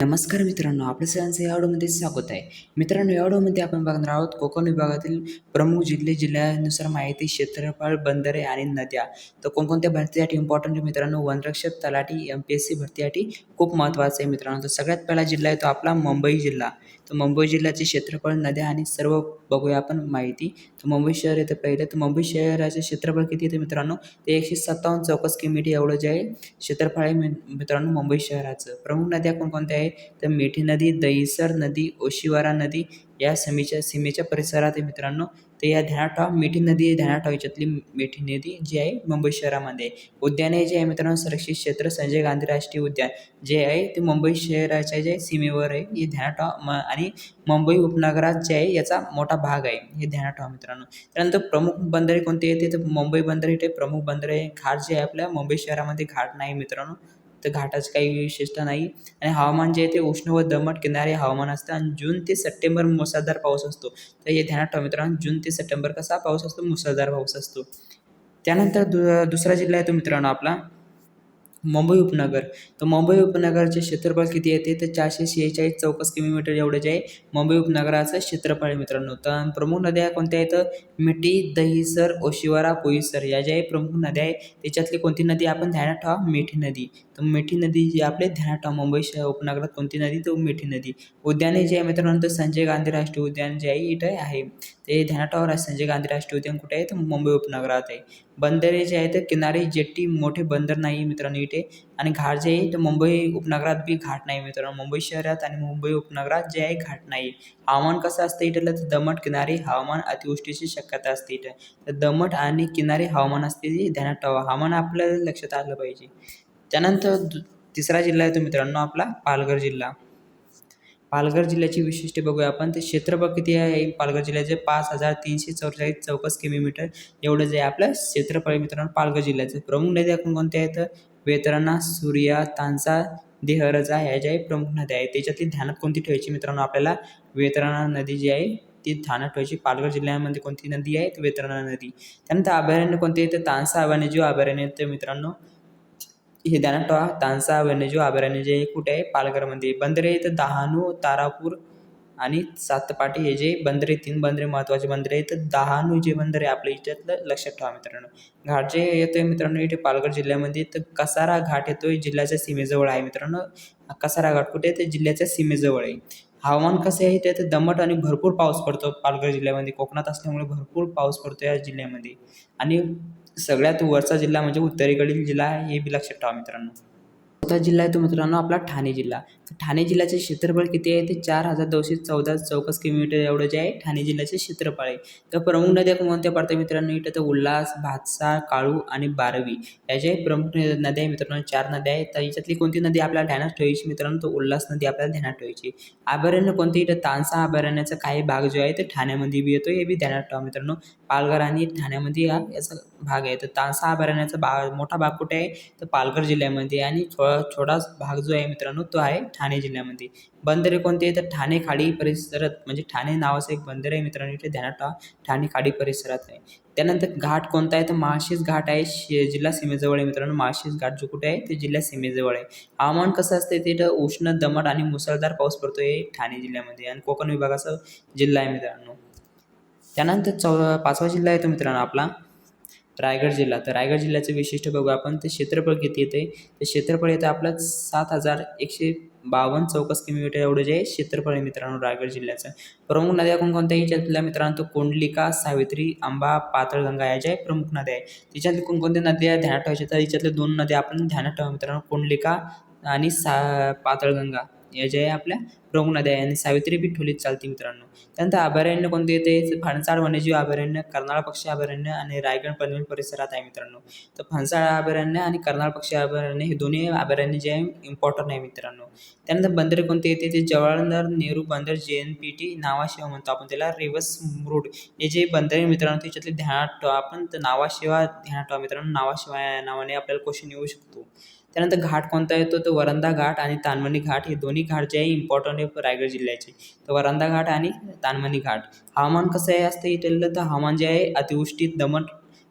नमस्कार मित्रांनो, आपल्या सगळ्यांचं या व्हिडिओमध्ये स्वागत आहे. मित्रांनो, या व्हिडिओमध्ये आपण बघणार आहोत कोकण विभागातील प्रमुख जिल्ह्यानुसार माहिती, क्षेत्रफळ, बंदरे आणि नद्या. तर कोणकोणत्या भरतीसाठी इम्पॉर्टंट आहे मित्रांनो. वनरक्षक, तलाठी, MPSC भरतीसाठी खूप महत्त्वाचं आहे मित्रांनो. तर सगळ्यात पहिला जिल्हा आहे तो आपला मुंबई जिल्हा. तर मुंबई जिल्ह्याचे क्षेत्रफळ, नद्या आणि सर्व बघूया आपण माहिती. तर मुंबई शहर येतं पहिलं. तर मुंबई शहराचे क्षेत्रफळ किती येते मित्रांनो, ते 157 चौरस किलोमीटर एवढं जे आहे क्षेत्रफळ आहे मित्रांनो मुंबई शहराचं. प्रमुख नद्या कोणकोणत्या आहे, तर मिठी नदी, दहिसर नदी, ओशिवरा नदी या सीमेच्या परिसरात आहे मित्रांनो. तर या ध्यानात ठेवा, मिठी नदी आहे ध्यानात ठेवा, याच्यातली मिठी नदी जी आहे मुंबई शहरामध्ये आहे. उद्याने जे आहे मित्रांनो, संरक्षित क्षेत्र संजय गांधी राष्ट्रीय उद्यान जे आहे ते मुंबई शहराच्या जे सीमेवर आहे हे ध्यानात ठेवा. आणि मुंबई उपनगरात जे आहे याचा मोठा भाग आहे हे ध्यानात ठेवा मित्रांनो. त्यानंतर प्रमुख बंदरे कोणती येते, तर मुंबई बंदर इथे प्रमुख बंदर आहे. घाट जे आहे आपल्या मुंबई शहरामध्ये घाट नाही मित्रांनो, तर घाटाची काही विशेषता नाही. आणि हवामान जे आहे ते उष्ण व दमट किनारी हवामान असतं आणि जून ते सप्टेंबर मुसळधार पाऊस असतो. तर हे ध्यानात ठेवा मित्रांनो, जून ते सप्टेंबर कसा पाऊस असतो, मुसळधार पाऊस असतो. त्यानंतर दुसरा जिल्हा आहे तो मित्रांनो आपला मुंबई उपनगर. तर मुंबई उपनगरचे क्षेत्रफळ किती येते, तर 446 चौरस किलोमीटर एवढं जे आहे मुंबई उपनगराचं क्षेत्रफळ आहे मित्रांनो. तर प्रमुख नद्या कोणत्या आहेत, मिठी, दहिसर, ओशिवरा, बोईसर या ज्या प्रमुख नद्या आहेत त्याच्यातली कोणती नदी आपण ध्यानात ठेवा, मिठी नदी. तर मिठी नदी जी आपले ध्यानात ठेवा, मुंबई उपनगरात कोणती नदी, तर मिठी नदी. उद्याने जे आहे मित्रांनो, तर संजय गांधी राष्ट्रीय उद्यान जे आहे इथे आहे, ते ध्यानात ठेवा. संजय गांधी राष्ट्रीय उद्यान कुठे आहे, तर मुंबई उपनगरात आहे. बंदरे जे आहेत किनारी जेट्टी मोठे बंदर नाही मित्रांनो इथे. आणि घाट जे आहे तर मुंबई उपनगरात बी घाट नाही मित्रांनो. मुंबई शहरात आणि मुंबई उपनगरात जे आहे घाट नाही. हवामान कसं असतं इथलं, तर दमट किनारी हवामान, अतिवृष्टीची शक्यता असते इथे. तर दमट आणि किनारी हवामान असते ते ध्यानात ठेवा. हवामान आपल्याला लक्षात आलं पाहिजे. त्यानंतर तिसरा जिल्हा आहे तो मित्रांनो आपला पालघर जिल्हा. पालघर जिल्ह्याची वैशिष्ट्ये बघूया आपण. तर क्षेत्रफळ किती आहे पालघर जिल्ह्याचे, 5344 चौरस किलोमीटर एवढं जे आहे आपलं क्षेत्रफळ मित्रांनो पालघर जिल्ह्याचं. प्रमुख नद्या कोणकोणत्या आहेत, वेतरणा, सूर्या, तांसा, देहरजा ह्या ज्या आहे प्रमुख नद्या आहेत. त्याच्यातली ध्यानात कोणती ठेवायची मित्रांनो आपल्याला, वेतरणा नदी जी आहे ती ध्यानात ठेवायची. पालघर जिल्ह्यामध्ये कोणती नदी आहे, वेतरणा नदी. त्यानंतर अभयारण्य कोणते आहे, तर तांसा वन्यजीव अभयारण्य येते मित्रांनो. हे ध्यानात ठेवा, तांसा वन्यजीव अभयारण्य जे कुठे आहे, पालघरमध्ये. बंदरे तर डहाणू, तारापूर आणि सातपाटी हे जे बंदरे, 3 बंदरे महत्त्वाचे बंदरे आहेत. तर डहाणू जे बंदर आहे आपल्या इथलं लक्षात ठेवा मित्रांनो. घाट जे येतोय मित्रांनो इथे पालघर जिल्ह्यामध्ये, तर कसारा घाट येतोय जिल्ह्याच्या सीमेजवळ आहे मित्रांनो. कसारा घाट कुठे आहे, ते जिल्ह्याच्या सीमेजवळ आहे. हवामान कसं आहे ते दमट आणि भरपूर पाऊस पडतो पालघर जिल्ह्यामध्ये. कोकणात असल्यामुळे भरपूर पाऊस पडतो या जिल्ह्यामध्ये. आणि सगळ्यात वरचा जिल्हा म्हणजे उत्तरेकडील जिल्हा आहे, हे बी लक्षात ठेवा मित्रांनो. चौथा जिल्हा आहे तो मित्रांनो आपला ठाणे जिल्हा. तर ठाणे जिल्ह्याचे क्षेत्रफळ किती आहे, ते 4214 चौरस किलोमीटर एवढं जे आहे ठाणे जिल्ह्याचे क्षेत्रफळ आहे. तर प्रमुख नद्या कोणत्या पडतात मित्रांनो इथं, तर उल्हास, भातसा, काळू आणि बारवी या जे प्रमुख नद्या आहे मित्रांनो. 4 नद्या आहेत. तर याच्यातली कोणती नदी आपल्याला ध्यानात ठेवायची मित्रांनो, तर उल्हास नदी आपल्याला ध्यानात ठेवायची. अभयारण्य कोणते इथं, तानसा अभयारण्याचा काही भाग जो आहे ते ठाण्यामध्ये बी येतो, हे बी ध्यानात ठेवा मित्रांनो. पालघर आणि ठाण्यामध्ये हा याचा भाग आहे. तर तानसा अभयारण्याचा मोठा भाग कुठे आहे, तर पालघर जिल्ह्यामध्ये. आणि छोटा भाग जो आहे मित्रांनो तो आहे ठाणे जिल्ह्यामध्ये. बंदरे कोणते आहे, तर ठाणे खाडी परिसरात, म्हणजे ठाणे नावाचं एक बंदर आहे मित्रांनो इथे ध्यानात ठेवा, ठाणे खाडी परिसरात आहे. त्यानंतर घाट कोणता आहे, तर माळशेज घाट आहे, जिल्हा सीमेजवळ आहे मित्रांनो. माळशेज घाट जो कुठे आहे, ते जिल्हा सीमेजवळ आहे. हवामान कसं असतं तिथं, उष्ण, दमट आणि मुसळधार पाऊस पडतो आहे ठाणे जिल्ह्यामध्ये. आणि कोकण विभागाचा जिल्हा आहे मित्रांनो. त्यानंतर 5वा जिल्हा आहे तो मित्रांनो आपला रायगड जिल्हा. तर रायगड जिल्ह्याचं वैशिष्ट्य बघू आपण. तर क्षेत्रफळ किती येते, तर क्षेत्रफळ येतं आपलं 7152 चौरस किलोमीटर एवढं जे आहे क्षेत्रफळ आहे मित्रांनो रायगड जिल्ह्याचं. प्रमुख नद्या कोणकोणत्या याच्यातल्या मित्रांनो, तो कुंडलिका, सावित्री, अंबा, पाताळगंगा या ज्या प्रमुख नद्या आहेत. त्याच्यातल्या कोणकोणत्या नद्या ध्यानात ठेवायच्या, तर याच्यातल्या 2 नद्या आपण ध्यानात ठेवा मित्रांनो, कुंडलिका आणि पाताळगंगा या ज्या आहे आपल्या प्रमुख नद्या आहे. आणि सावित्री बी ठेवलीत चालते मित्रांनो. त्यानंतर अभयारण्य कोणते येते, फणसाड वन्यजीव अभयारण्य, कर्नाळ पक्षी अभयारण्य आणि रायगड पनवेल परिसरात आहे मित्रांनो. तर फणसाड अभयारण्य आणि कर्नाळ पक्षी अभयारण्य हे दोन्ही अभयारण्य जे आहे इम्पॉर्टंट आहे मित्रांनो. त्यानंतर बंदरे कोणते येते, ते जवाहरलाल नेहरू बंदर JNPT नावाशिवाय म्हणतो आपण त्याला, रिव्हर्स रूट हे जे बंदर आहे मित्रांनो त्याच्यातले ध्यानात ठेवा आपण. तर नावाशिवाय ध्यानात ठेवा मित्रांनो, नावाशिवाय या नावाने आपल्याला क्वेश्चन येऊ शकतो. त्यानंतर घाट कोणता येतो, तर वरंधा घाट आणि तानमणी घाट हे दोन्ही घाट जे आहे इम्पॉर्टंट आहे रायगड जिल्ह्याचे. तर वरंधा घाट आणि तानमणी घाट. हवामान कसं आहे असतं इथलं, तर हवामान जे आहे अतिवृष्टी,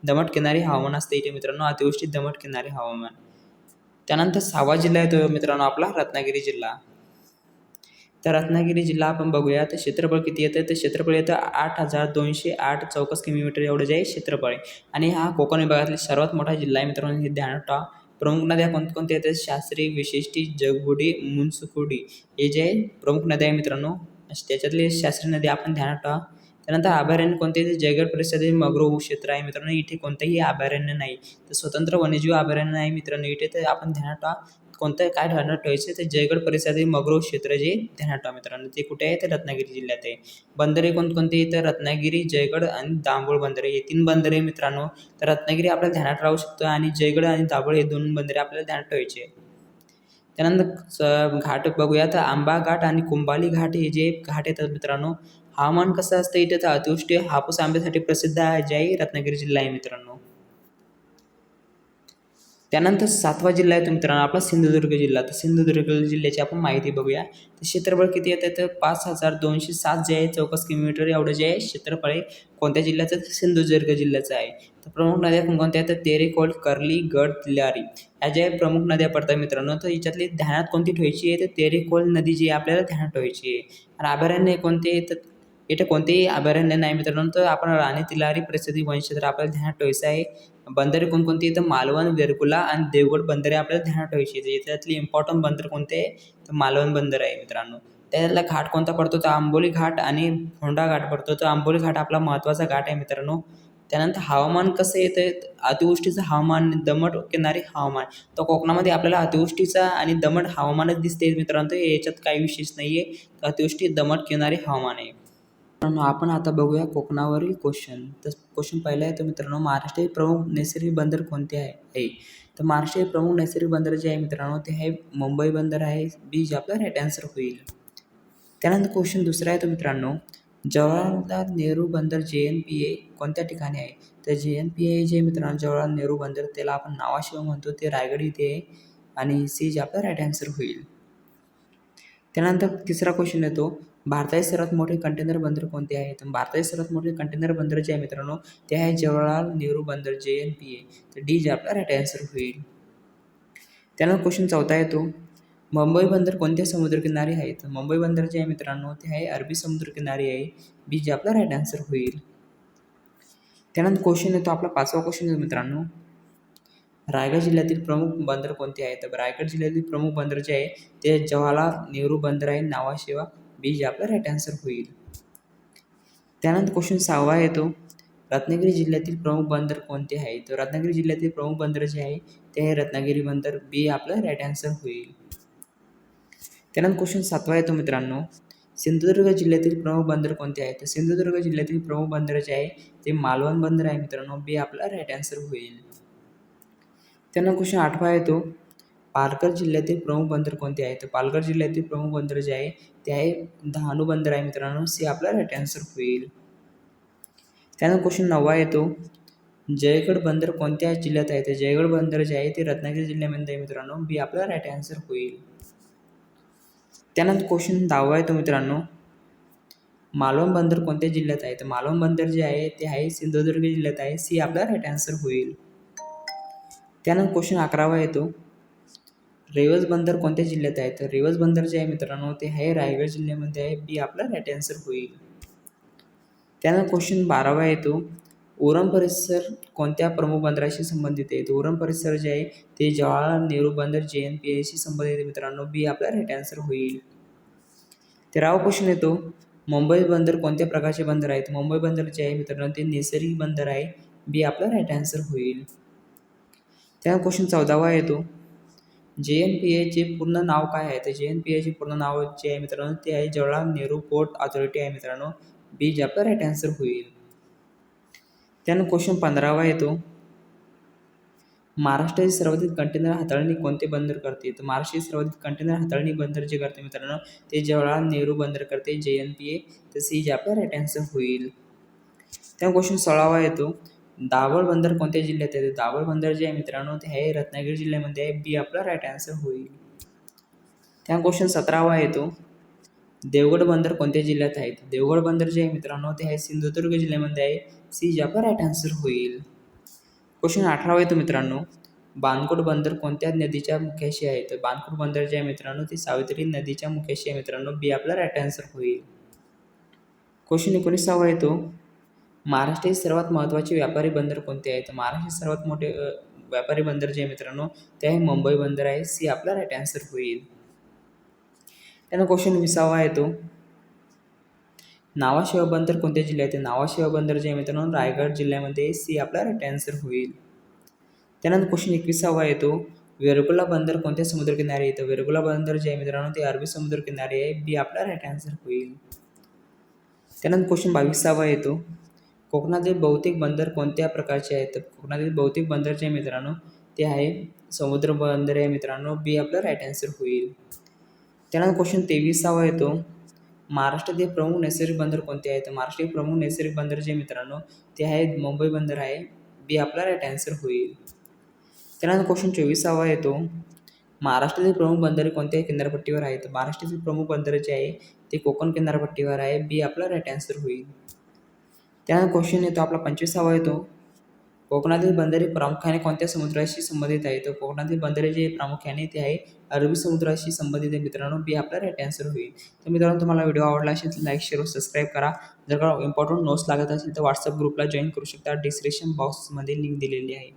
दमट किनारी हवामान असतं इथे मित्रांनो, अतिवृष्टी दमट किनारी हवामान. त्यानंतर 6वा जिल्हा आहे तो मित्रांनो आपला रत्नागिरी जिल्हा. तर रत्नागिरी जिल्हा आपण बघूया तर क्षेत्रफळ किती येतं तर क्षेत्रफळ येतं 8,208 चौरस किलोमीटर एवढं जे आहे क्षेत्रफळ आहे. आणि हा कोकण विभागातील सर्वात मोठा जिल्हा आहे मित्रांनो, हे ध्यानात ठेवा. प्रमुख नद्या कोणकोणत्या येतात शास्त्री, विशिष्टी, जगबुडी, मुनसुकुडी हे जे प्रमुख नद्या आहे मित्रांनो, त्याच्यातली शास्त्री नदी आपण ध्यानात ठेवा. त्यानंतर अभयारण्य कोणते ते जयगड परिसरातील मगरो क्षेत्र आहे मित्रांनो, इथे कोणतेही अभयारण्य नाही. तर स्वतंत्र वन्यजीव अभयारण्य आहे मित्रांनो इथे, तर आपण ध्यानात ठेवा. कोणतं काय ध्यानात ठेवायचं तर जयगड परिसरातील मगरो क्षेत्र जे ध्यानात ठेवा मित्रांनो, ते कुठे आहे तर रत्नागिरी जिल्ह्यात आहे. बंदरे कोणकोणती तर रत्नागिरी, जयगड आणि दाभोळ बंदरे हे 3 बंदरे मित्रांनो. तर रत्नागिरी आपल्याला ध्यानात राहू शकतं आणि जयगड आणि दाभोळ हे 2 बंदरे आपल्याला ध्यानात ठेवायचे. त्यानंतर घाट बघूया तर आंबा घाट आणि कुंभाली घाट हे जे घाट येतात मित्रांनो. हवामान कसं असतं इथे तर अतिवृष्टी हापूस आंब्यासाठी प्रसिद्ध आहे जे आहे रत्नागिरी जिल्हा आहे मित्रांनो. त्यानंतर 7वा जिल्हा आहे तो मित्रांनो आपला सिंधुदुर्ग जिल्हा. तर सिंधुदुर्ग जिल्ह्याची आपण माहिती बघूया. तर क्षेत्रफळ किती येतं तर 5,207 जे आहे चौरस किलोमीटर एवढं जे आहे क्षेत्रफळ आहे. कोणत्या जिल्ह्याचं तर सिंधुदुर्ग जिल्ह्याचं आहे. तर प्रमुख नद्या कोणकोणत्या तर तेरेखोल, कर्ली, गड, तिलारी ह्या ज्या प्रमुख नद्या पडतात मित्रांनो. तर याच्यातली ध्यानात कोणती ठेवायची आहे तर तेरेखोल नदी जी आहे आपल्याला ध्यानात ठेवायची आहे. आणि अभयारण्य कोणते तर इथे कोणतेही अभयारण्य नाही मित्रांनो. तर आपण राणी तिलारी परिस्थिती वनक्षेत्र आपल्याला ध्यानात ठेवायचं आहे. बंदरे कोणकोणती तर मालवण, वेरकुला आणि देवगड बंदरे आपल्याला ध्यानात ठेवायची आहेत. याच्यातली इम्पॉर्टंट बंदर कोणते आहे तर मालवण बंदर आहे मित्रांनो. त्याला घाट कोणता पडतो तर आंबोली घाट आणि फोंडा घाट पडतो. तर आंबोली घाट आपला महत्त्वाचा घाट आहे मित्रांनो. त्यानंतर हवामान कसं येतं अतिवृष्टीचं हवामान, दमट किनारी हवामान. तर कोकणामध्ये आपल्याला अतिवृष्टीचा आणि दमट हवामानच दिसते मित्रांनो. तर याच्यात काही विशेष नाही आहे. अतिवृष्टी, दमट किनारी हवामान आहे. मित्रांनो आपण आता बघूया कोकणावरील क्वेश्चन. तर क्वेश्चन पहिला आहे तर मित्रांनो महाराष्ट्रातील प्रमुख नैसर्गिक बंदर कोणते आहे. तर महाराष्ट्रातील प्रमुख नैसर्गिक बंदर जे आहे मित्रांनो ते आहे मुंबई बंदर आहे. बी जे आपला राईट आन्सर होईल. त्यानंतर क्वेश्चन दुसरा आहे तो मित्रांनो जवाहरलाल नेहरू बंदर JNPA कोणत्या ठिकाणी आहे. तर JNPA जे मित्रांनो जवाहरलाल नेहरू बंदर त्याला आपण नावाशिवाय म्हणतो ते रायगड इथे आहे. आणि सी जे आपला राईट आन्सर होईल. त्यानंतर तिसरा क्वेश्चन येतो भारताचे सर्वात मोठे कंटेनर बंदर कोणते आहे. तर भारताचे सर्वात मोठे कंटेनर बंदर जे आहे मित्रांनो ते आहे जवाहरलाल नेहरू बंदर JNPA. तर डी जे आपला राईट आन्सर होईल. त्यानंतर क्वेश्चन चौथा येतो मुंबई बंदर कोणत्या समुद्रकिनारी आहे. तर मुंबई बंदर जे आहे मित्रांनो ते आहे अरबी समुद्रकिनारी आहे. बी जे आपला राईट आन्सर होईल. त्यानंतर क्वेश्चन येतो आपला 5वा क्वेश्चन येतो मित्रांनो रायगड जिल्ह्यातील प्रमुख बंदर कोणते आहे. तर रायगड जिल्ह्यातील प्रमुख बंदर जे आहे ते जवाहरलाल नेहरू बंदर आहे नावाशिवाय. बी जे आपला राईट आन्सर होईल. त्यानंतर क्वेश्चन 6वा येतो रत्नागिरी जिल्ह्यातील प्रमुख बंदर कोणते आहे. तर रत्नागिरी जिल्ह्यातील प्रमुख बंदर जे आहे ते आहे रत्नागिरी बंदर. बी आपला राईट आन्सर होईल. त्यानंतर क्वेश्चन 7वा येतो मित्रांनो सिंधुदुर्ग जिल्ह्यातील प्रमुख बंदर कोणते आहे. तर सिंधुदुर्ग जिल्ह्यातील प्रमुख बंदर जे आहे ते मालवण बंदर आहे मित्रांनो. बी आपला राईट आन्सर होईल. त्यानंतर क्वेश्चन 8वा येतो पालघर जिल्ह्यातील प्रमुख बंदर कोणते आहे. तर पालघर जिल्ह्यातील प्रमुख बंदर जे आहे ते आहे डहाणू बंदर आहे मित्रांनो. सी आपला राईट आन्सर होईल. त्यानंतर क्वेश्चन 9वा येतो जयगड बंदर कोणत्या जिल्ह्यात आहे. तर जयगड बंदर जे आहे ते रत्नागिरी जिल्ह्यामध्ये आहे मित्रांनो. बी आपला राईट आन्सर होईल. त्यानंतर क्वेश्चन 10वा येतो मित्रांनो मालवण बंदर कोणत्या जिल्ह्यात आहे. तर मालवण बंदर जे आहे ते आहे सिंधुदुर्ग जिल्ह्यात आहे. सी आपला राईट आन्सर होईल. त्यानंतर क्वेश्चन 11वा येतो रेवस बंदर कोणत्या जिल्ह्यात आहे. तर रेवस बंदर जे आहे मित्रांनो ते आहे रायगड जिल्ह्यामध्ये आहे. बी आपला राईट आन्सर होईल. त्यानंतर क्वेश्चन 12वा येतो उरण परिसर कोणत्या प्रमुख बंदराशी संबंधित आहे. तर उरण परिसर जे आहे ते जवाहरलाल नेहरू बंदर JNPA शी संबंधित आहे मित्रांनो. बी आपला राईट आन्सर होईल. 13वा क्वेश्चन येतो मुंबई बंदर कोणत्या प्रकारचे बंदर आहे. तर मुंबई बंदर जे आहे मित्रांनो ते नैसर्गिक बंदर आहे. बी आपला राईट आन्सर होईल. त्यानंतर क्वेश्चन 14वा येतो JNPA चे पूर्ण नाव काय आहे. तर JNPA चे पूर्ण नाव जे आहे मित्रांनो ते आहे जवाहरलाल नेहरू पोर्ट ऑथॉरिटी आहे मित्रांनो. बी जे आपला राईट आन्सर होईल. त्यानंतर क्वेश्चन 15वा येतो महाराष्ट्रातील सर्वाधिक कंटेनर हाताळणी कोणते बंदर करते. तर महाराष्ट्रातील सर्वाधिक कंटेनर हाताळणी बंदर जे करते मित्रांनो ते जवाहरलाल नेहरू बंदर करते JNPA. तर सी जे आपला राईट आन्सर होईल. त्यानंतर क्वेश्चन 16वा येतो दाभोळ बंदर कोणत्या जिल्ह्यात आहे. दाभोळ बंदर जे आहे मित्रांनो ते आहे रत्नागिरी जिल्ह्यामध्ये आहे. बी आपला राईट आन्सर होईल. त्यानंतर क्वेश्चन 17वा येतो देवगड बंदर कोणत्या जिल्ह्यात आहे. देवगड बंदर जे आहे मित्रांनो ते आहे सिंधुदुर्ग जिल्ह्यामध्ये आहे. सी जे आपला राईट आन्सर होईल. क्वेश्चन 18वा येतो मित्रांनो बाणकोट बंदर कोणत्या नदीच्या मुख्याशी आहे? तर बाणकोट बंदर जे आहे मित्रांनो ते सावित्री नदीच्या मुख्याशी आहे मित्रांनो. बी आपला राईट आन्सर होईल. क्वेश्चन 19 येतो, महाराष्ट्रातील सर्वात महत्त्वाचे व्यापारी बंदर कोणते आहे? तर महाराष्ट्रातील सर्वात मोठे व्यापारी बंदर जे आहे मित्रांनो ते आहे मुंबई बंदर आहे. सी आपला राईट आन्सर होईल. त्यानंतर क्वेश्चन 20 येतो, नावाशिवा बंदर कोणत्या जिल्ह्यात आहे? नावाशिवा बंदर जे आहे मित्रांनो रायगड जिल्ह्यामध्ये. सी आपला राईट आन्सर होईल. त्यानंतर क्वेश्चन 21 येतो, वेरगुला बंदर कोणत्या समुद्रकिनारी येतं? वेरगुला बंदर जे आहे मित्रांनो ते अरबी समुद्रकिनारी आहे. बी आपला राईट आन्सर होईल. त्यानंतर क्वेश्चन 22 येतो, कोकणातील बहुतेक बंदर कोणत्या प्रकारचे आहेत? तर कोकणातील बहुतेक बंदर जे आहे मित्रांनो ते आहे समुद्र बंदर आहे मित्रांनो. बी आपला राईट आन्सर होईल. त्यानंतर क्वेश्चन 23 येतो, महाराष्ट्रातील प्रमुख नैसर्गिक बंदर कोणते आहेत? महाराष्ट्रातील प्रमुख नैसर्गिक बंदर जे मित्रांनो ते आहे मुंबई बंदर आहे. बी आपला राईट आन्सर होईल. त्यानंतर क्वेश्चन 24 येतो, महाराष्ट्रातील प्रमुख बंदरे कोणत्या किनारपट्टीवर आहेत? महाराष्ट्रातील प्रमुख बंदर जे आहे ते कोकण किनारपट्टीवर आहे. बी आपला राईट आन्सर होईल. त्यानंतर क्वेश्चन येतो आपला 25 येतो, कोकणातील बंदरे प्रामुख्याने कोणत्या समुद्राशी संबंधित आहे? तर कोकणातील बंदरे जे प्रामुख्याने ते आहे अरबी समुद्राशी संबंधित आहे मित्रांनो. बी आपला राईट आन्सर होईल. तर मित्रांनो तुम्हाला व्हिडिओ आवडला असेल तर लाईक शेअर सबस्क्राईब करा. जर का इम्पॉर्टंट नोट्स लागत असेल तर व्हॉट्सअप ग्रुपला जॉईन करू शकता. डिस्क्रिप्शन बॉक्समध्ये लिंक दिलेली आहे.